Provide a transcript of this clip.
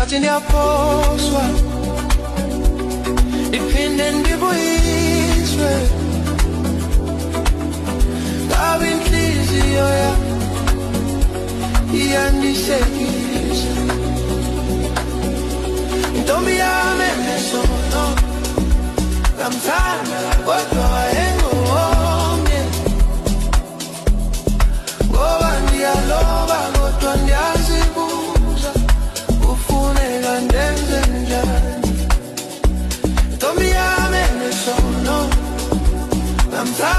ngathi ndiyaphoswa ndiphinde ndibuyiswe ngabe inhliziyo yami iyandihlekisa intombi yami enesono ngamthanda kodwa wayengowami ngoba ndiyaloba kodwa ndiyazibuza kufuneka ndenze njani intombi yami enesono ngamthanda